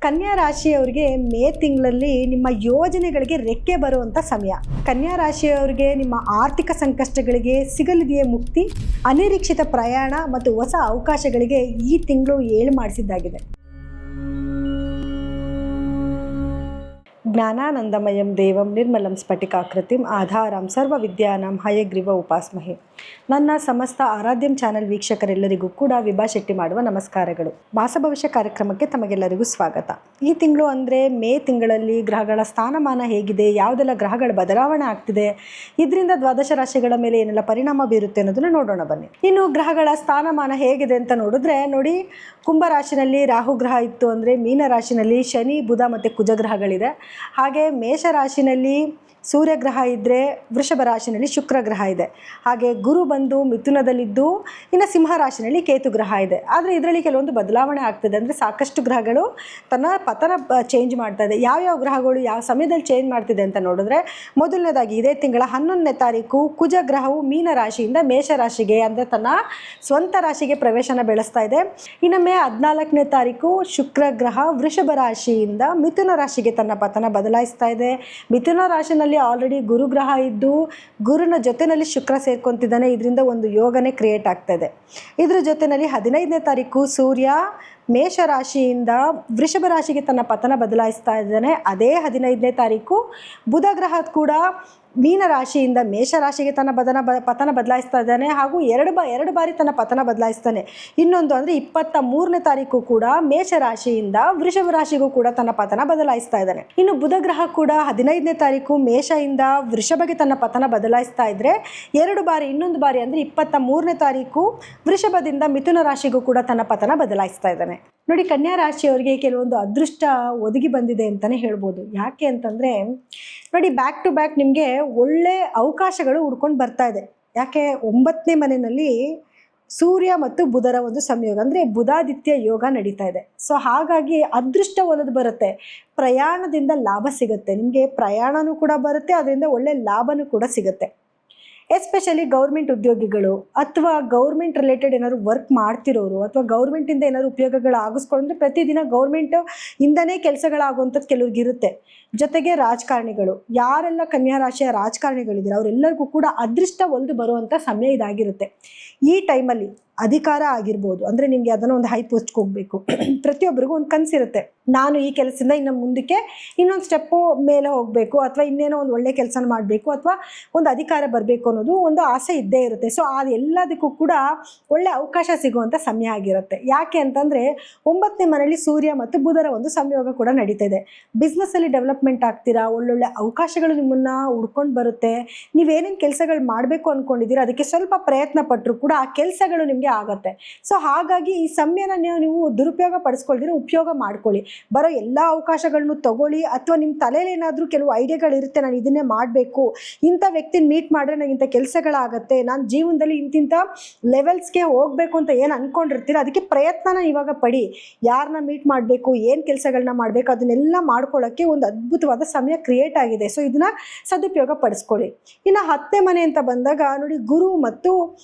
ಕನ್ಯಾ ರಾಶಿಯವರಿಗೆ ಮೇ ತಿಂಗಳಲ್ಲಿ ನಿಮ್ಮ ಯೋಜನೆಗಳಿಗೆ ರೆಕ್ಕೆ ಬರುವಂಥ ಸಮಯ. ಕನ್ಯಾ ರಾಶಿಯವರಿಗೆ ನಿಮ್ಮ ಆರ್ಥಿಕ ಸಂಕಷ್ಟಗಳಿಗೆ ಸಿಗಲಿದೆಯೇ ಮುಕ್ತಿ? ಅನಿರೀಕ್ಷಿತ ಪ್ರಯಾಣ ಮತ್ತು ಹೊಸ ಅವಕಾಶಗಳಿಗೆ ಈ ತಿಂಗಳು ಏಳು ಮಾಡಿಸಿದ್ದಾಗಿದೆ. ಜ್ಞಾನಾನಂದಮಯಂ ದೇವಂ ನಿರ್ಮಲಂ ಸ್ಫಟಿಕಾಕೃತಿಂ ಆಧಾರಂ ಸರ್ವ ವಿದ್ಯಾನಾಂ ಹಯಗ್ರೀವ ಉಪಾಸ್ಮಹೆ. ನನ್ನ ಸಮಸ್ತ ಆರಾಧ್ಯಂ ಚಾನೆಲ್ ವೀಕ್ಷಕರೆಲ್ಲರಿಗೂ ಕೂಡ ವಿಭಾ ಶೆಟ್ಟಿ ಮಾಡುವ ನಮಸ್ಕಾರಗಳು. ಮಾಸ ಭವಿಷ್ಯ ಕಾರ್ಯಕ್ರಮಕ್ಕೆ ತಮಗೆಲ್ಲರಿಗೂ ಸ್ವಾಗತ. ಈ ತಿಂಗಳು ಅಂದರೆ ಮೇ ತಿಂಗಳಲ್ಲಿ ಗ್ರಹಗಳ ಸ್ಥಾನಮಾನ ಹೇಗಿದೆ, ಯಾವುದೆಲ್ಲ ಗ್ರಹಗಳ ಬದಲಾವಣೆ ಆಗ್ತಿದೆ, ಇದರಿಂದ ದ್ವಾದಶ ರಾಶಿಗಳ ಮೇಲೆ ಏನೆಲ್ಲ ಪರಿಣಾಮ ಬೀರುತ್ತೆ ಅನ್ನೋದನ್ನು ನೋಡೋಣ ಬನ್ನಿ. ಇನ್ನು ಗ್ರಹಗಳ ಸ್ಥಾನಮಾನ ಹೇಗಿದೆ ಅಂತ ನೋಡಿದ್ರೆ ನೋಡಿ, ಕುಂಭ ರಾಶಿನಲ್ಲಿ ರಾಹು ಗ್ರಹ ಇತ್ತು ಅಂದರೆ ಮೀನ ರಾಶಿನಲ್ಲಿ ಶನಿ ಬುಧ ಮತ್ತು ಕುಜ ಗ್ರಹಗಳಿದೆ. ಹಾಗೆ ಮೇಷ ರಾಶಿನಲ್ಲಿ ಸೂರ್ಯ ಗ್ರಹ ಇದ್ದರೆ ವೃಷಭ ರಾಶಿನಲ್ಲಿ ಶುಕ್ರ ಗ್ರಹ ಇದೆ. ಹಾಗೆ ಗುರು ಬಂದು ಮಿಥುನದಲ್ಲಿದ್ದು ಇನ್ನು ಸಿಂಹ ರಾಶಿನಲ್ಲಿ ಕೇತು ಗ್ರಹ ಇದೆ. ಆದರೆ ಇದರಲ್ಲಿ ಕೆಲವೊಂದು ಬದಲಾವಣೆ ಆಗ್ತದೆ. ಅಂದರೆ ಸಾಕಷ್ಟು ಗ್ರಹಗಳು ತನ್ನ ಪತನ ಚೇಂಜ್ ಮಾಡ್ತಾ ಇದೆ. ಯಾವ್ಯಾವ ಗ್ರಹಗಳು ಯಾವ ಸಮಯದಲ್ಲಿ ಚೇಂಜ್ ಮಾಡ್ತಿದೆ ಅಂತ ನೋಡಿದ್ರೆ, ಮೊದಲನೇದಾಗಿ ಇದೇ ತಿಂಗಳ 11ನೇ ತಾರೀಕು ಕುಜ ಗ್ರಹವು ಮೀನ ರಾಶಿಯಿಂದ ಮೇಷ ರಾಶಿಗೆ ಅಂದರೆ ತನ್ನ ಸ್ವಂತ ರಾಶಿಗೆ ಪ್ರವೇಶನ ಬೆಳೆಸ್ತಾ ಇದೆ. ಇನ್ನು ಮೇ 14ನೇ ತಾರೀಕು ಶುಕ್ರ ಗ್ರಹ ವೃಷಭ ರಾಶಿಯಿಂದ ಮಿಥುನ ರಾಶಿಗೆ ತನ್ನ ಪತನ ಬದಲಾಯಿಸ್ತಾ ಇದೆ. ಮಿಥುನ ರಾಶಿನಲ್ಲಿ ಆಲ್ರೆಡಿ ಗುರು ಗ್ರಹ ಇದ್ದು ಗುರುನ ಜೊತೆಯಲ್ಲಿ ಶುಕ್ರ ಸೇರ್ಕೊಂತಿದ್ದಾನೆ. ಇದರಿಂದ ಒಂದು ಯೋಗನೇ ಕ್ರಿಯೇಟ್ ಆಗ್ತಾ ಇದೆ. ಇದರ ಜೊತೆಯಲ್ಲಿ 15ನೇ ತಾರೀಕು ಸೂರ್ಯ ಮೇಷ ರಾಶಿಯಿಂದ ವೃಷಭ ರಾಶಿಗೆ ತನ್ನ ಪತನ ಬದಲಾಯಿಸ್ತಾ ಇದ್ದಾನೆ. ಅದೇ 15ನೇ ತಾರೀಕು ಬುಧ ಗ್ರಹ ಕೂಡ ಮೀನ ರಾಶಿಯಿಂದ ಮೇಷ ರಾಶಿಗೆ ತನ್ನ ಪತನ ಬದಲಾಯಿಸ್ತಾ ಇದ್ದಾನೆ. ಹಾಗೂ ಎರಡು ಬಾರಿ ತನ್ನ ಪತನ ಬದಲಾಯಿಸ್ತಾನೆ. ಇನ್ನೊಂದು ಅಂದರೆ 23ನೇ ತಾರೀಕು ಕೂಡ ಮೇಷ ರಾಶಿಯಿಂದ ವೃಷಭ ರಾಶಿಗೂ ಕೂಡ ತನ್ನ ಪತನ ಬದಲಾಯಿಸ್ತಾ ಇದ್ದಾನೆ. ಇನ್ನು ಬುಧ ಗ್ರಹ ಕೂಡ 15ನೇ ತಾರೀಕು ಮೇಷದಿಂದ ವೃಷಭಗೆ ತನ್ನ ಪತನ ಬದಲಾಯಿಸ್ತಾ ಇದ್ರೆ ಇನ್ನೊಂದು ಬಾರಿ ಅಂದರೆ 23ನೇ ತಾರೀಕು ವೃಷಭದಿಂದ ಮಿಥುನ ರಾಶಿಗೂ ಕೂಡ ತನ್ನ ಪತನ ಬದಲಾಯಿಸ್ತಾ ಇದ್ದಾನೆ. ನೋಡಿ, ಕನ್ಯಾ ರಾಶಿಯವರಿಗೆ ಕೆಲವೊಂದು ಅದೃಷ್ಟ ಒದಗಿ ಬಂದಿದೆ ಅಂತಲೇ ಹೇಳ್ಬೋದು. ಯಾಕೆ ಅಂತಂದರೆ ನೋಡಿ, ಬ್ಯಾಕ್ ಟು ಬ್ಯಾಕ್ ನಿಮಗೆ ಒಳ್ಳೆ ಅವಕಾಶಗಳು ಹುಡ್ಕೊಂಡು ಬರ್ತಾ ಇದೆ. ಯಾಕೆ 9ನೇ ಮನೆಯಲ್ಲಿ ಸೂರ್ಯ ಮತ್ತು ಬುಧರ ಒಂದು ಸಂಯೋಗ ಅಂದರೆ ಬುಧಾದಿತ್ಯ ಯೋಗ ನಡೀತಾ ಇದೆ. ಸೊ ಹಾಗಾಗಿ ಅದೃಷ್ಟ ಒಲಿದು ಬರುತ್ತೆ. ಪ್ರಯಾಣದಿಂದ ಲಾಭ ಸಿಗುತ್ತೆ. ನಿಮಗೆ ಪ್ರಯಾಣನೂ ಕೂಡ ಬರುತ್ತೆ, ಅದರಿಂದ ಒಳ್ಳೆ ಲಾಭನೂ ಕೂಡ ಸಿಗುತ್ತೆ. ಎಸ್ಪೆಷಲಿ ಗೌರ್ಮೆಂಟ್ ಉದ್ಯೋಗಿಗಳು ಅಥವಾ ಗೌರ್ಮೆಂಟ್ ರಿಲೇಟೆಡ್ ಏನಾದ್ರು ವರ್ಕ್ ಮಾಡ್ತಿರೋರು ಅಥವಾ ಗೌರ್ಮೆಂಟಿಂದ ಏನಾದ್ರು ಉಪಯೋಗಗಳು ಆಗಿಸ್ಕೊಂಡ್ರೆ ಪ್ರತಿದಿನ ಗೌರ್ಮೆಂಟ್ ಇಂದನೇ ಕೆಲಸಗಳಾಗುವಂಥದ್ದು ಕೆಲವ್ರಿಗಿರುತ್ತೆ. ಜೊತೆಗೆ ರಾಜಕಾರಣಿಗಳು, ಯಾರೆಲ್ಲ ಕನ್ಯಾ ರಾಶಿಯ ರಾಜಕಾರಣಿಗಳಿದ್ದಾರೆ ಅವರೆಲ್ಲರಿಗೂ ಕೂಡ ಅದೃಷ್ಟ ಒಲಿದು ಬರುವಂಥ ಸಮಯ ಇದಾಗಿರುತ್ತೆ. ಈ ಟೈಮಲ್ಲಿ ಅಧಿಕಾರ ಆಗಿರ್ಬೋದು, ಅಂದರೆ ನಿಮಗೆ ಅದನ್ನು ಒಂದು ಹೈ ಪೋಸ್ಟ್ಗೆ ಹೋಗಬೇಕು. ಪ್ರತಿಯೊಬ್ಬರಿಗೂ ಒಂದು ಕನಸಿರುತ್ತೆ, ನಾನು ಈ ಕೆಲಸದಿಂದ ಇನ್ನು ಮುಂದಕ್ಕೆ ಇನ್ನೊಂದು ಸ್ಟೆಪ್ಪು ಮೇಲೆ ಹೋಗಬೇಕು ಅಥವಾ ಇನ್ನೇನೋ ಒಂದು ಒಳ್ಳೆ ಕೆಲಸನ ಮಾಡಬೇಕು ಅಥವಾ ಒಂದು ಅಧಿಕಾರ ಬರಬೇಕು ಅನ್ನೋದು ಒಂದು ಆಸೆ ಇದ್ದೇ ಇರುತ್ತೆ. ಸೊ ಅದೆಲ್ಲದಕ್ಕೂ ಕೂಡ ಒಳ್ಳೆ ಅವಕಾಶ ಸಿಗುವಂಥ ಸಮಯ ಆಗಿರುತ್ತೆ. ಯಾಕೆ ಅಂತಂದರೆ 9ನೇ ಮನೆಯಲ್ಲಿ ಸೂರ್ಯ ಮತ್ತು ಬುಧರ ಒಂದು ಸಂಯೋಗ ಕೂಡ ನಡೀತಾ ಇದೆ. ಬಿಸ್ನೆಸ್ಸಲ್ಲಿ ಡೆವಲಪ್ಮೆಂಟ್ ಆಗ್ತೀರಾ, ಒಳ್ಳೊಳ್ಳೆ ಅವಕಾಶಗಳು ನಿಮ್ಮನ್ನು ಹುಡ್ಕೊಂಡು ಬರುತ್ತೆ. ನೀವೇನೇನು ಕೆಲಸಗಳು ಮಾಡಬೇಕು ಅಂದ್ಕೊಂಡಿದ್ದೀರಾ ಅದಕ್ಕೆ ಸ್ವಲ್ಪ ಪ್ರಯತ್ನ ಪಟ್ಟರು ಕೂಡ ಆ ಕೆಲಸಗಳು ನಿಮಗೆ ಆಗತ್ತೆ. ಸೊ ಹಾಗಾಗಿ ಈ ಸಮಯನ ನೀವು ದುರುಪಯೋಗ ಪಡಿಸ್ಕೊಳ್ದಿರೋ ಉಪಯೋಗ ಮಾಡ್ಕೊಳ್ಳಿ. ಬರೋ ಎಲ್ಲ ಅವಕಾಶಗಳನ್ನು ತಗೊಳ್ಳಿ. ಅಥವಾ ನಿಮ್ಮ ತಲೆಯಲ್ಲಿ ಏನಾದರೂ ಕೆಲವು ಐಡಿಯಾಗಳಿರುತ್ತೆ, ನಾನು ಇದನ್ನೇ ಮಾಡಬೇಕು, ಇಂಥ ವ್ಯಕ್ತಿನ ಮೀಟ್ ಮಾಡಿದ್ರೆ ನನಗೆ ಇಂಥ ಕೆಲಸಗಳಾಗತ್ತೆ, ನಾನು ಜೀವನದಲ್ಲಿ ಇಂತಿಂಥ ಲೆವೆಲ್ಸ್ಗೆ ಹೋಗಬೇಕು ಅಂತ ಏನು ಅಂದ್ಕೊಂಡಿರ್ತೀರ ಅದಕ್ಕೆ ಪ್ರಯತ್ನನ ಇವಾಗ ಪಡಿ. ಯಾರನ್ನ ಮೀಟ್ ಮಾಡಬೇಕು, ಏನು ಕೆಲಸಗಳನ್ನ ಮಾಡಬೇಕು ಅದನ್ನೆಲ್ಲ ಮಾಡ್ಕೊಳ್ಳೋಕ್ಕೆ ಒಂದು ಅದ್ಭುತವಾದ ಸಮಯ ಕ್ರಿಯೇಟ್ ಆಗಿದೆ. ಸೊ ಇದನ್ನ ಸದುಪಯೋಗ ಪಡಿಸ್ಕೊಳ್ಳಿ. ಇನ್ನು 10ನೇ ಮನೆ ಅಂತ ಬಂದಾಗ ನೋಡಿ, ಗುರು ಮತ್ತು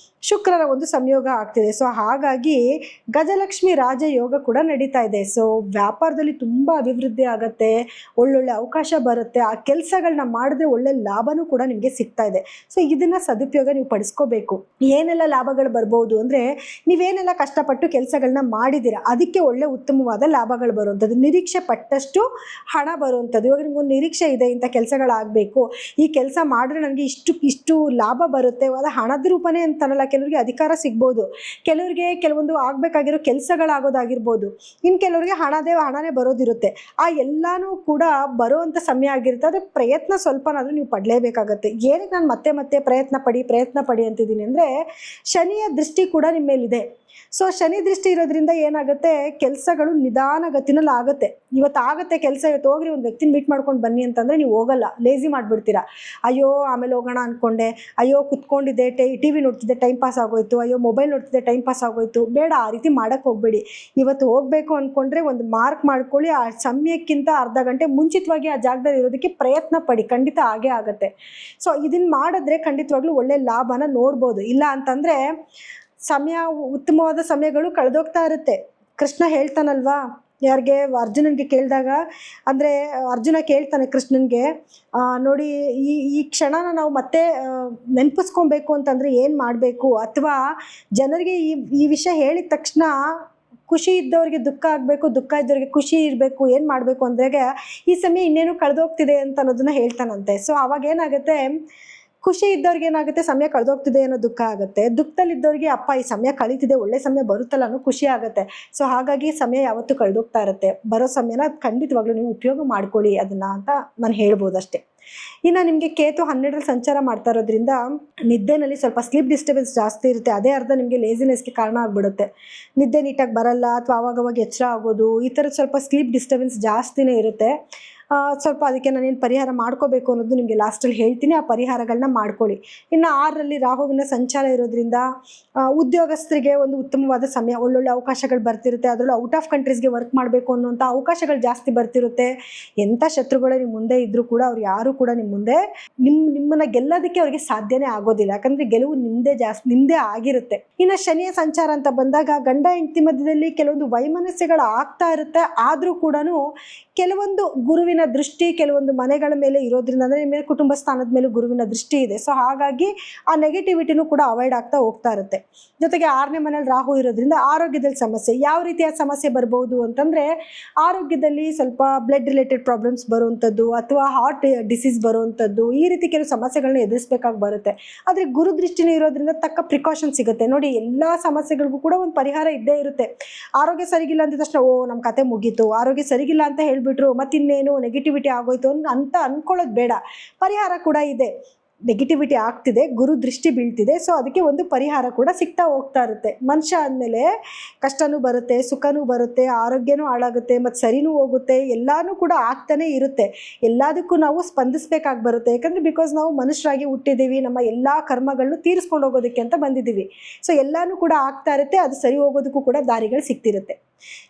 ಶುಕ್ರರ ಒಂದು ಸಂಯೋಗ ಆಗ್ತಿದೆ. ಸೊ ಹಾಗಾಗಿ ಗಜಲಕ್ಷ್ಮಿ ರಾಜಯೋಗ ಕೂಡ ನಡೀತಾ ಇದೆ. ಸೊ ವ್ಯಾಪಾರದಲ್ಲಿ ತುಂಬ ಅಭಿವೃದ್ಧಿ ಆಗುತ್ತೆ, ಒಳ್ಳೊಳ್ಳೆ ಅವಕಾಶ ಬರುತ್ತೆ. ಆ ಕೆಲಸಗಳನ್ನ ಮಾಡಿದ್ರೆ ಒಳ್ಳೆ ಲಾಭನೂ ಕೂಡ ನಿಮಗೆ ಸಿಗ್ತಾ ಇದೆ. ಸೊ ಇದನ್ನು ಸದುಪಯೋಗ ನೀವು ಪಡಿಸ್ಕೋಬೇಕು. ಏನೆಲ್ಲ ಲಾಭಗಳು ಬರ್ಬೋದು ಅಂದರೆ, ನೀವೇನೆಲ್ಲ ಕಷ್ಟಪಟ್ಟು ಕೆಲಸಗಳನ್ನ ಮಾಡಿದ್ದೀರಾ ಅದಕ್ಕೆ ಒಳ್ಳೆ ಉತ್ತಮವಾದ ಲಾಭಗಳು ಬರುವಂಥದ್ದು, ನಿರೀಕ್ಷೆ ಪಟ್ಟಷ್ಟು ಹಣ ಬರುವಂಥದ್ದು. ಇವಾಗ ನಿಮ್ಗೊಂದು ನಿರೀಕ್ಷೆ ಇದೆ, ಇಂಥ ಕೆಲಸಗಳಾಗಬೇಕು, ಈ ಕೆಲಸ ಮಾಡಿದ್ರೆ ನನಗೆ ಇಷ್ಟು ಲಾಭ ಬರುತ್ತೆ, ಅದು ಹಣದ ರೂಪನೇ ಅಂತನಲ್ಲ. ಕೆಲವರಿಗೆ ಅಧಿಕಾರ ಸಿಗ್ಬೋದು, ಕೆಲವರಿಗೆ ಕೆಲವೊಂದು ಆಗಬೇಕಾಗಿರೋ ಕೆಲಸಗಳಾಗೋದಾಗಿರ್ಬೋದು, ಇನ್ನು ಕೆಲವರಿಗೆ ಹಣನೇ ಬರೋದಿರುತ್ತೆ. ಆ ಎಲ್ಲನೂ ಕೂಡ ಬರುವಂಥ ಸಮಯ ಆಗಿರುತ್ತೆ. ಅದಕ್ಕೆ ಪ್ರಯತ್ನ ಸ್ವಲ್ಪನಾದರೂ ನೀವು ಪಡಲೇಬೇಕಾಗತ್ತೆ. ಏನಕ್ಕೆ ನಾನು ಮತ್ತೆ ಪ್ರಯತ್ನ ಪಡಿ ಅಂತಿದ್ದೀನಿ ಅಂದರೆ, ಶನಿಯ ದೃಷ್ಟಿ ಕೂಡ ನಿಮ್ಮ ಮೇಲಿದೆ. ಸೊ ಶನಿ ದೃಷ್ಟಿ ಇರೋದ್ರಿಂದ ಏನಾಗುತ್ತೆ, ಕೆಲಸಗಳು ನಿಧಾನಗತಿನಲ್ಲಿ ಆಗುತ್ತೆ. ಇವತ್ತಾಗುತ್ತೆ ಕೆಲಸ, ಇವತ್ತು ಹೋಗ್ರಿ ಒಂದು ವ್ಯಕ್ತಿನ ಮೀಟ್ ಮಾಡ್ಕೊಂಡು ಬನ್ನಿ ಅಂತಂದರೆ ನೀವು ಹೋಗಲ್ಲ, ಲೇಸಿ ಮಾಡಿಬಿಡ್ತೀರಾ. ಅಯ್ಯೋ ಆಮೇಲೆ ಹೋಗೋಣ ಅಂದ್ಕೊಂಡೆ, ಅಯ್ಯೋ ಕುತ್ಕೊಂಡಿದ್ದೆ ಟಿ ವಿ ನೋಡ್ತಿದ್ದೆ ಟೈಮ್ ಪಾಸ್ ಆಗೋಯ್ತು, ಅಯ್ಯೋ ಮೊಬೈಲ್ ನೋಡ್ತಿದ್ದೆ ಟೈಮ್ ಪಾಸ್ ಆಗೋಯ್ತು. ಬೇಡ, ಆ ರೀತಿ ಮಾಡೋಕ್ಕೆ ಹೋಗಬೇಡಿ. ಇವತ್ತು ಹೋಗಬೇಕು ಅಂದ್ಕೊಂಡ್ರೆ ಒಂದು ಮಾರ್ಕ್ ಮಾಡ್ಕೊಳ್ಳಿ. ಆ ಸಮಯಕ್ಕಿಂತ ಅರ್ಧ ಗಂಟೆ ಮುಂಚಿತವಾಗಿ ಆ ಜಾಗದಲ್ಲಿ ಇರೋದಕ್ಕೆ ಪ್ರಯತ್ನ ಪಡಿ, ಖಂಡಿತ ಆಗೇ ಆಗುತ್ತೆ. ಸೊ ಇದನ್ನು ಮಾಡಿದ್ರೆ ಖಂಡಿತವಾಗ್ಲೂ ಒಳ್ಳೆ ಲಾಭನ ನೋಡ್ಬೋದು. ಇಲ್ಲ ಅಂತಂದರೆ ಉತ್ತಮವಾದ ಸಮಯಗಳು ಕಳೆದೋಗ್ತಾ ಇರುತ್ತೆ. ಕೃಷ್ಣ ಹೇಳ್ತಾನಲ್ವಾ, ಯಾರಿಗೆ ಅರ್ಜುನನಿಗೆ ಕೇಳಿದಾಗ, ಅಂದರೆ ಅರ್ಜುನ ಕೇಳ್ತಾನೆ ಕೃಷ್ಣನಿಗೆ, ನೋಡಿ ಈ ಕ್ಷಣನ ನಾವು ಮತ್ತೆ ನೆನಪಿಸ್ಕೊಬೇಕು ಅಂತಂದರೆ ಏನು ಮಾಡಬೇಕು, ಅಥವಾ ಜನರಿಗೆ ಈ ವಿಷಯ ಹೇಳಿದ ತಕ್ಷಣ ಖುಷಿ ಇದ್ದವ್ರಿಗೆ ದುಃಖ ಆಗಬೇಕು, ದುಃಖ ಇದ್ದವ್ರಿಗೆ ಖುಷಿ ಇರಬೇಕು, ಏನು ಮಾಡಬೇಕು ಅಂದಾಗ ಈ ಸಮಯ ಇನ್ನೇನು ಕಳೆದೋಗ್ತಿದೆ ಅಂತ ಅನ್ನೋದನ್ನ ಹೇಳ್ತಾನಂತೆ. ಸೊ ಅವಾಗ ಏನಾಗುತ್ತೆ, ಖುಷಿ ಇದ್ದವ್ರಿಗೆ ಏನಾಗುತ್ತೆ, ಸಮಯ ಕಳೆದೋಗ್ತಿದೆ ಅನ್ನೋ ದುಃಖ ಆಗುತ್ತೆ. ದುಃಖದಲ್ಲಿದ್ದವ್ರಿಗೆ ಅಪ್ಪ ಈ ಸಮಯ ಕಳೀತಿದೆ, ಒಳ್ಳೆ ಸಮಯ ಬರುತ್ತಲ್ಲ ಅನ್ನೋ ಖುಷಿ ಆಗುತ್ತೆ. ಸೊ ಹಾಗಾಗಿ ಸಮಯ ಯಾವತ್ತೂ ಕಳೆದೋಗ್ತಾ ಇರುತ್ತೆ. ಬರೋ ಸಮಯನ ಖಂಡಿತವಾಗ್ಲೂ ನೀವು ಉಪಯೋಗ ಮಾಡ್ಕೊಳ್ಳಿ ಅದನ್ನು ಅಂತ ನಾನು ಹೇಳ್ಬೋದು ಅಷ್ಟೇ. ಇನ್ನು ನಿಮಗೆ ಕೇತು 12ರಲ್ಲಿ ಸಂಚಾರ ಮಾಡ್ತಾ ಇರೋದ್ರಿಂದ ನಿದ್ದೆನಲ್ಲಿ ಸ್ವಲ್ಪ ಸ್ಲೀಪ್ ಡಿಸ್ಟರ್ಬೆನ್ಸ್ ಜಾಸ್ತಿ ಇರುತ್ತೆ. ಅದೇ ಅರ್ಧ ನಿಮಗೆ ಲೇಸಿನೆಸ್ಗೆ ಕಾರಣ ಆಗಿಬಿಡುತ್ತೆ. ನಿದ್ದೆ ನೀಟಾಗಿ ಬರಲ್ಲ, ಅಥವಾ ಆವಾಗವಾಗ ಎಚ್ಚರ ಆಗೋದು, ಈ ಥರದ್ದು ಸ್ವಲ್ಪ ಸ್ಲೀಪ್ ಡಿಸ್ಟರ್ಬೆನ್ಸ್ ಜಾಸ್ತಿನೇ ಇರುತ್ತೆ. ಸ್ವಲ್ಪ ಅದಕ್ಕೆ ನಾನೇನು ಪರಿಹಾರ ಮಾಡ್ಕೋಬೇಕು ಅನ್ನೋದು ನಿಮಗೆ ಲಾಸ್ಟಲ್ಲಿ ಹೇಳ್ತೀನಿ. ಆ ಪರಿಹಾರಗಳನ್ನ ಮಾಡ್ಕೊಳ್ಳಿ. ಇನ್ನು 6ರಲ್ಲಿ ರಾಹುವಿನ ಸಂಚಾರ ಇರೋದ್ರಿಂದ ಉದ್ಯೋಗಸ್ಥರಿಗೆ ಒಂದು ಉತ್ತಮವಾದ ಸಮಯ, ಒಳ್ಳೊಳ್ಳೆ ಅವಕಾಶಗಳು ಬರ್ತಿರುತ್ತೆ. ಅದರಲ್ಲೂ ಔಟ್ ಆಫ್ ಕಂಟ್ರೀಸ್ಗೆ ವರ್ಕ್ ಮಾಡಬೇಕು ಅನ್ನೋಂಥ ಅವಕಾಶಗಳು ಜಾಸ್ತಿ ಬರ್ತಿರುತ್ತೆ. ಎಂಥ ಶತ್ರುಗಳೇ ನಿಮ್ಮ ಮುಂದೆ ಇದ್ದರೂ ಕೂಡ ಅವ್ರು ಯಾರೂ ಕೂಡ ನಿಮ್ಮ ಮುಂದೆ ನಿಮ್ಮನ್ನು ಗೆಲ್ಲೋದಕ್ಕೆ ಅವ್ರಿಗೆ ಸಾಧ್ಯನೇ ಆಗೋದಿಲ್ಲ. ಯಾಕಂದರೆ ಗೆಲುವು ನಿಮ್ಮದೇ ಆಗಿರುತ್ತೆ. ಇನ್ನು ಶನಿಯ ಸಂಚಾರ ಅಂತ ಬಂದಾಗ ಗಂಡ ಹೆಂಡತಿ ಮಧ್ಯದಲ್ಲಿ ಕೆಲವೊಂದು ವೈಮನಸ್ಯಗಳು ಆಗ್ತಾ ಇರುತ್ತೆ. ಆದರೂ ಕೂಡ ಕೆಲವೊಂದು ಗುರುವಿನ ದೃಷ್ಟಿ ಕೆಲವೊಂದು ಮನೆಗಳ ಮೇಲೆ ಇರೋದ್ರಿಂದ, ಅಂದರೆ ನಿಮ್ಮ ಕುಟುಂಬ ಸ್ಥಾನದ ಮೇಲೆ ಗುರುವಿನ ದೃಷ್ಟಿ ಇದೆ. ಸೊ ಹಾಗಾಗಿ ಆ ನೆಗೆಟಿವಿಟಿನೂ ಕೂಡ ಅವಾಯ್ಡ್ ಆಗ್ತಾ ಹೋಗ್ತಾ ಇರುತ್ತೆ. ಜೊತೆಗೆ 6ನೇ ಮನೇಲಿ ರಾಹು ಇರೋದ್ರಿಂದ ಆರೋಗ್ಯದಲ್ಲಿ ಸಮಸ್ಯೆ. ಯಾವ ರೀತಿಯ ಸಮಸ್ಯೆ ಬರ್ಬೋದು ಅಂತಂದರೆ, ಆರೋಗ್ಯದಲ್ಲಿ ಸ್ವಲ್ಪ ಬ್ಲಡ್ ರಿಲೇಟೆಡ್ ಪ್ರಾಬ್ಲಮ್ಸ್ ಬರುವಂಥದ್ದು, ಅಥವಾ ಹಾರ್ಟ್ ಡಿಸೀಸ್ ಬರುವಂಥದ್ದು, ಈ ರೀತಿ ಕೆಲವು ಸಮಸ್ಯೆಗಳನ್ನ ಎದುರಿಸಬೇಕಾಗಿ ಬರುತ್ತೆ. ಆದರೆ ಗುರು ದೃಷ್ಟಿನೂ ಇರೋದ್ರಿಂದ ತಕ್ಕ ಪ್ರಿಕಾಷನ್ ಸಿಗುತ್ತೆ. ನೋಡಿ, ಎಲ್ಲ ಸಮಸ್ಯೆಗಳಿಗೂ ಕೂಡ ಒಂದು ಪರಿಹಾರ ಇದ್ದೇ ಇರುತ್ತೆ. ಆರೋಗ್ಯ ಸರಿಗಿಲ್ಲ ಅಂದ ತಕ್ಷಣ ನಮ್ಮ ಕತೆ ಮುಗೀತು, ಆರೋಗ್ಯ ಸರಿಗಿಲ್ಲ ಅಂತ ಹೇಳಿಬಿಟ್ರು ಮತ್ತಿನ್ನೇನು ನೆಗೆಟಿವಿಟಿ ಆಗೋಯ್ತು ಅಂತ ಅಂದ್ಕೊಳ್ಳೋದು ಬೇಡ. ಪರಿಹಾರ ಕೂಡ ಇದೆ. ನೆಗೆಟಿವಿಟಿ ಆಗ್ತಿದೆ, ಗುರು ದೃಷ್ಟಿ ಬೀಳ್ತಿದೆ. ಸೊ ಅದಕ್ಕೆ ಒಂದು ಪರಿಹಾರ ಕೂಡ ಸಿಗ್ತಾ ಹೋಗ್ತಾ ಇರುತ್ತೆ. ಮನುಷ್ಯ ಆದಮೇಲೆ ಕಷ್ಟನೂ ಬರುತ್ತೆ, ಸುಖನೂ ಬರುತ್ತೆ, ಆರೋಗ್ಯನೂ ಹಾಳಾಗುತ್ತೆ, ಮತ್ತು ಸರಿನೂ ಹೋಗುತ್ತೆ, ಎಲ್ಲನೂ ಕೂಡ ಆಗ್ತಾನೆ ಇರುತ್ತೆ. ಎಲ್ಲದಕ್ಕೂ ನಾವು ಸ್ಪಂದಿಸಬೇಕಾಗಿ ಬರುತ್ತೆ. ಯಾಕಂದರೆ ಬಿಕಾಸ್ ನಾವು ಮನುಷ್ಯರಾಗಿ ಹುಟ್ಟಿದ್ದೀವಿ, ನಮ್ಮ ಎಲ್ಲ ಕರ್ಮಗಳನ್ನು ತೀರಿಸ್ಕೊಂಡು ಹೋಗೋದಕ್ಕೆ ಅಂತ ಬಂದಿದ್ದೀವಿ. ಸೊ ಎಲ್ಲನೂ ಕೂಡ ಆಗ್ತಾ ಇರುತ್ತೆ, ಅದು ಸರಿ ಹೋಗೋದಕ್ಕೂ ಕೂಡ ದಾರಿಗಳು ಸಿಗ್ತಿರುತ್ತೆ.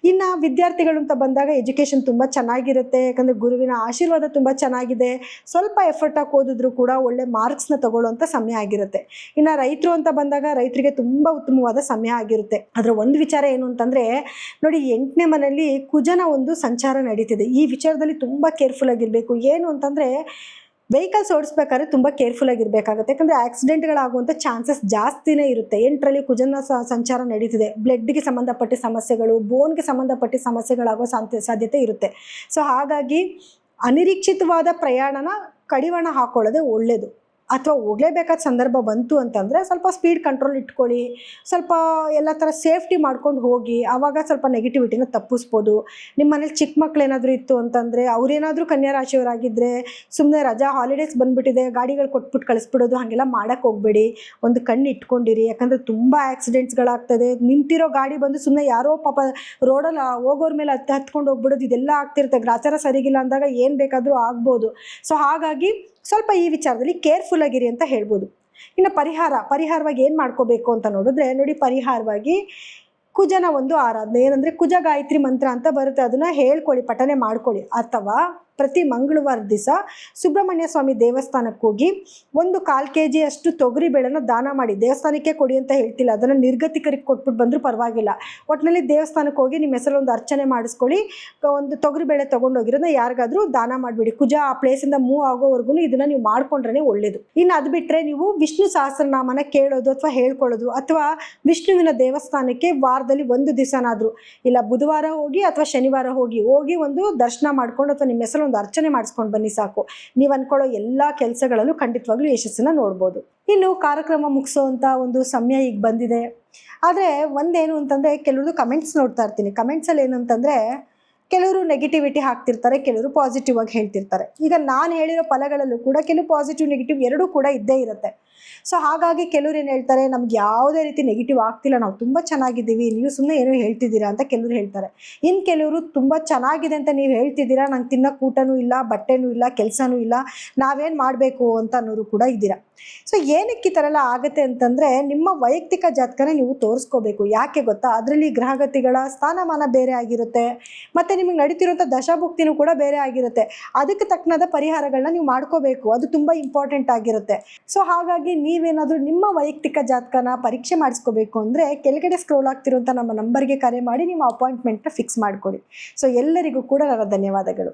ಇನ್ನು ವಿದ್ಯಾರ್ಥಿಗಳು ಅಂತ ಬಂದಾಗ ಎಜುಕೇಷನ್ ತುಂಬ ಚೆನ್ನಾಗಿರುತ್ತೆ. ಯಾಕಂದರೆ ಗುರುವಿನ ಆಶೀರ್ವಾದ ತುಂಬ ಚೆನ್ನಾಗಿದೆ. ಸ್ವಲ್ಪ ಎಫರ್ಟ್ ಹಾಕಿ ಓದಿದ್ರು ಕೂಡ ಒಳ್ಳೆ ಮಾರ್ಕ್ಸ್ನ ತಗೊಳ್ಳುವಂಥ ಸಮಯ ಆಗಿರುತ್ತೆ. ಇನ್ನು ರೈತರು ಅಂತ ಬಂದಾಗ ರೈತರಿಗೆ ತುಂಬ ಉತ್ತಮವಾದ ಸಮಯ ಆಗಿರುತ್ತೆ. ಅದರ ಒಂದು ವಿಚಾರ ಏನು ಅಂತಂದರೆ, ನೋಡಿ, 8ನೇ ಮನೆಯಲ್ಲಿ ಕುಜನ ಒಂದು ಸಂಚಾರ ನಡೀತಿದೆ. ಈ ವಿಚಾರದಲ್ಲಿ ತುಂಬ ಕೇರ್ಫುಲ್ ಆಗಿರಬೇಕು. ಏನು ಅಂತಂದರೆ, ವೆಹಿಕಲ್ಸ್ ಓಡಿಸ್ಬೇಕಾದ್ರೆ ತುಂಬ ಕೇರ್ಫುಲ್ ಆಗಿರಬೇಕಾಗುತ್ತೆ. ಯಾಕಂದರೆ ಆಕ್ಸಿಡೆಂಟ್ಗಳಾಗುವಂಥ ಚಾನ್ಸಸ್ ಜಾಸ್ತಿನೇ ಇರುತ್ತೆ. 8ರಲ್ಲಿ ಕುಜನ ಸಂಚಾರ ನಡೀತಿದೆ. ಬ್ಲಡ್ಗೆ ಸಂಬಂಧಪಟ್ಟ ಸಮಸ್ಯೆಗಳು, ಬೋನ್ಗೆ ಸಂಬಂಧಪಟ್ಟ ಸಮಸ್ಯೆಗಳಾಗೋ ಸಾಧ್ಯತೆ ಇರುತ್ತೆ. ಸೊ ಹಾಗಾಗಿ ಅನಿರೀಕ್ಷಿತವಾದ ಪ್ರಯಾಣನ ಕಡಿವಾಣ ಹಾಕೊಳ್ಳೋದೇ ಒಳ್ಳೆಯದು. ಅಥವಾ ಹೋಗಲೇಬೇಕಾದ ಸಂದರ್ಭ ಬಂತು ಅಂತಂದರೆ ಸ್ವಲ್ಪ ಸ್ಪೀಡ್ ಕಂಟ್ರೋಲ್ ಇಟ್ಕೊಳ್ಳಿ, ಸ್ವಲ್ಪ ಎಲ್ಲ ಥರ ಸೇಫ್ಟಿ ಮಾಡ್ಕೊಂಡು ಹೋಗಿ. ಆವಾಗ ಸ್ವಲ್ಪ ನೆಗೆಟಿವಿಟಿನ ತಪ್ಪಿಸ್ಬೋದು. ನಿಮ್ಮ ಮನೇಲಿ ಚಿಕ್ಕ ಮಕ್ಳು ಏನಾದರೂ ಇತ್ತು ಅಂತಂದರೆ, ಅವರೇನಾದರೂ ಕನ್ಯಾ ರಾಶಿಯವರಾಗಿದ್ದರೆ ಸುಮ್ಮನೆ ರಜಾ ಹಾಲಿಡೇಸ್ ಬಂದುಬಿಟ್ಟಿದೆ ಗಾಡಿಗಳು ಕೊಟ್ಬಿಟ್ಟು ಕಳಿಸ್ಬಿಡೋದು, ಹಾಗೆಲ್ಲ ಮಾಡೋಕ್ಕೆ ಹೋಗಬೇಡಿ. ಒಂದು ಕಣ್ಣು ಇಟ್ಕೊಂಡಿರಿ. ಯಾಕಂದರೆ ತುಂಬ ಆಕ್ಸಿಡೆಂಟ್ಸ್ಗಳಾಗ್ತದೆ. ನಿಂತಿರೋ ಗಾಡಿ ಬಂದು ಸುಮ್ಮನೆ ಯಾರೋ ಪಾಪ ರೋಡಲ್ಲಿ ಹೋಗೋರ ಮೇಲೆ ಹತ್ಕೊಂಡು ಹೋಗ್ಬಿಡೋದು, ಇದೆಲ್ಲ ಆಗ್ತಿರುತ್ತೆ. ಗ್ರಾಚಾರ ಸರಿಗಿಲ್ಲ ಅಂದಾಗ ಏನು ಬೇಕಾದರೂ ಆಗ್ಬೋದು. ಸೊ ಹಾಗಾಗಿ ಸ್ವಲ್ಪ ಈ ವಿಚಾರದಲ್ಲಿ ಕೇರ್ಫುಲ್ ಆಗಿರಿ ಅಂತ ಹೇಳ್ಬೋದು. ಇನ್ನು ಪರಿಹಾರವಾಗಿ ಏನು ಮಾಡ್ಕೋಬೇಕು ಅಂತ ನೋಡಿದ್ರೆ, ನೋಡಿ, ಪರಿಹಾರವಾಗಿ ಕುಜನ ಒಂದು ಆರಾಧನೆ, ಏನಂದರೆ ಕುಜ ಗಾಯತ್ರಿ ಮಂತ್ರ ಅಂತ ಬರುತ್ತೆ. ಅದನ್ನು ಹೇಳ್ಕೊಳ್ಳಿ, ಪಠನೆ ಮಾಡ್ಕೊಳ್ಳಿ. ಅಥವಾ ಪ್ರತಿ ಮಂಗಳವಾರ ದಿವಸ ಸುಬ್ರಹ್ಮಣ್ಯ ಸ್ವಾಮಿ ದೇವಸ್ಥಾನಕ್ಕೆ ಹೋಗಿ 1/4 kg ಅಷ್ಟು ತೊಗರಿ ಬೇಳೆನ ದಾನ ಮಾಡಿ. ದೇವಸ್ಥಾನಕ್ಕೆ ಕೊಡಿ ಅಂತ ಹೇಳ್ತಿಲ್ಲ, ಅದನ್ನು ನಿರ್ಗತಿಕರಿಗೆ ಕೊಟ್ಬಿಟ್ಟು ಬಂದರೂ ಪರವಾಗಿಲ್ಲ. ಒಟ್ಟಿನಲ್ಲಿ ದೇವಸ್ಥಾನಕ್ಕೆ ಹೋಗಿ ನಿಮ್ಮ ಹೆಸರು ಒಂದು ಅರ್ಚನೆ ಮಾಡಿಸ್ಕೊಳ್ಳಿ. ಒಂದು ತೊಗರಿ ಬೇಳೆ ತೊಗೊಂಡೋಗಿರೋದನ್ನ ಯಾರಿಗಾದರೂ ದಾನ ಮಾಡಿಬಿಡಿ. ಕುಜ ಆ ಪ್ಲೇಸಿಂದ ಮೂವ್ ಆಗೋವರೆಗೂ ಇದನ್ನು ನೀವು ಮಾಡ್ಕೊಂಡ್ರೆ ಒಳ್ಳೆಯದು. ಇನ್ನು ಅದು ಬಿಟ್ಟರೆ ನೀವು ವಿಷ್ಣು ಸಹಸ್ರನಾಮನ ಕೇಳೋದು ಅಥವಾ ಹೇಳ್ಕೊಳ್ಳೋದು, ಅಥವಾ ವಿಷ್ಣುವಿನ ದೇವಸ್ಥಾನಕ್ಕೆ ವಾರದಲ್ಲಿ ಒಂದು ದಿವಸನಾದರೂ, ಇಲ್ಲ ಬುಧವಾರ ಹೋಗಿ ಅಥವಾ ಶನಿವಾರ ಹೋಗಿ ಒಂದು ದರ್ಶನ ಮಾಡ್ಕೊಂಡು ಅಥವಾ ನಿಮ್ಮ ಹೆಸರು ಒಂದು ಅರ್ಚನೆ ಮಾಡಿಸ್ಕೊಂಡು ಬನ್ನಿ ಸಾಕು. ನೀವು ಅಂದ್ಕೊಳ್ಳೋ ಎಲ್ಲ ಕೆಲಸಗಳಲ್ಲೂ ಖಂಡಿತವಾಗ್ಲೂ ಯಶಸ್ಸನ್ನು ನೋಡ್ಬೋದು. ಇನ್ನು ಕಾರ್ಯಕ್ರಮ ಮುಗಿಸೋವಂಥ ಒಂದು ಸಮಯ ಈಗ ಬಂದಿದೆ. ಆದರೆ ಒಂದೇನು ಅಂತಂದರೆ, ಕೆಲವ್ರದ್ದು ಕಮೆಂಟ್ಸ್ ನೋಡ್ತಾ ಇರ್ತೀನಿ. ಕಮೆಂಟ್ಸಲ್ಲಿ ಏನು ಅಂತಂದರೆ, ಕೆಲವರು ನೆಗೆಟಿವಿಟಿ ಹಾಕ್ತಿರ್ತಾರೆ, ಕೆಲವರು ಪಾಸಿಟಿವ್ ಆಗಿ ಹೇಳ್ತಿರ್ತಾರೆ. ಈಗ ನಾನು ಹೇಳಿರೋ ಫಲಗಳಲ್ಲೂ ಕೂಡ ಕೆಲವು ಪಾಸಿಟಿವ್ ನೆಗೆಟಿವ್ ಎರಡೂ ಕೂಡ ಇದ್ದೇ ಇರುತ್ತೆ. ಸೊ ಹಾಗಾಗಿ ಕೆಲವ್ರು ಏನು ಹೇಳ್ತಾರೆ, ನಮ್ಗೆ ಯಾವುದೇ ರೀತಿ ನೆಗೆಟಿವ್ ಆಗ್ತಿಲ್ಲ, ನಾವು ತುಂಬ ಚೆನ್ನಾಗಿದ್ದೀವಿ, ನೀವು ಸುಮ್ಮನೆ ಏನೋ ಹೇಳ್ತಿದ್ದೀರಾ ಅಂತ ಕೆಲವರು ಹೇಳ್ತಾರೆ. ಇನ್ನು ಕೆಲವರು ತುಂಬ ಚೆನ್ನಾಗಿದೆ ಅಂತ ನೀವು ಹೇಳ್ತಿದ್ದೀರಾ, ನಂಗೆ ತಿನ್ನೋಕೆ ಊಟನೂ ಇಲ್ಲ, ಬಟ್ಟೆನೂ ಇಲ್ಲ, ಕೆಲಸನೂ ಇಲ್ಲ, ನಾವೇನು ಮಾಡಬೇಕು ಅಂತ ಅನ್ನೋರು ಕೂಡ ಇದ್ದೀರಾ. ಸೊ ಏನಕ್ಕೆ ಈ ಥರ ಎಲ್ಲ ಆಗುತ್ತೆ ಅಂತಂದರೆ, ನಿಮ್ಮ ವೈಯಕ್ತಿಕ ಜಾತಕನ ನೀವು ತೋರಿಸ್ಕೋಬೇಕು. ಯಾಕೆ ಗೊತ್ತಾ, ಅದರಲ್ಲಿ ಗ್ರಹಗತಿಗಳ ಸ್ಥಾನಮಾನ ಬೇರೆ ಆಗಿರುತ್ತೆ, ಮತ್ತು ನಿಮಗೆ ನಡೀತಿರುವಂಥ ದಶಾಭುಕ್ತಿನೂ ಕೂಡ ಬೇರೆ ಆಗಿರುತ್ತೆ. ಅದಕ್ಕೆ ತಕ್ಕನಾದ ಪರಿಹಾರಗಳನ್ನ ನೀವು ಮಾಡ್ಕೋಬೇಕು. ಅದು ತುಂಬ ಇಂಪಾರ್ಟೆಂಟ್ ಆಗಿರುತ್ತೆ. ಸೊ ಹಾಗಾಗಿ ನೀವೇನಾದರೂ ನಿಮ್ಮ ವೈಯಕ್ತಿಕ ಜಾತಕನ ಪರೀಕ್ಷೆ ಮಾಡಿಸ್ಕೋಬೇಕು ಅಂದರೆ ಕೆಳಗಡೆ ಸ್ಕ್ರೋಲ್ ಆಗ್ತಿರುವಂಥ ನಮ್ಮ ನಂಬರ್ಗೆ ಕರೆ ಮಾಡಿ ನಿಮ್ಮ ಅಪಾಯಿಂಟ್ಮೆಂಟ್ನ ಫಿಕ್ಸ್ ಮಾಡ್ಕೊಳ್ಳಿ. ಸೊ ಎಲ್ಲರಿಗೂ ಕೂಡ ನನ್ನ ಧನ್ಯವಾದಗಳು.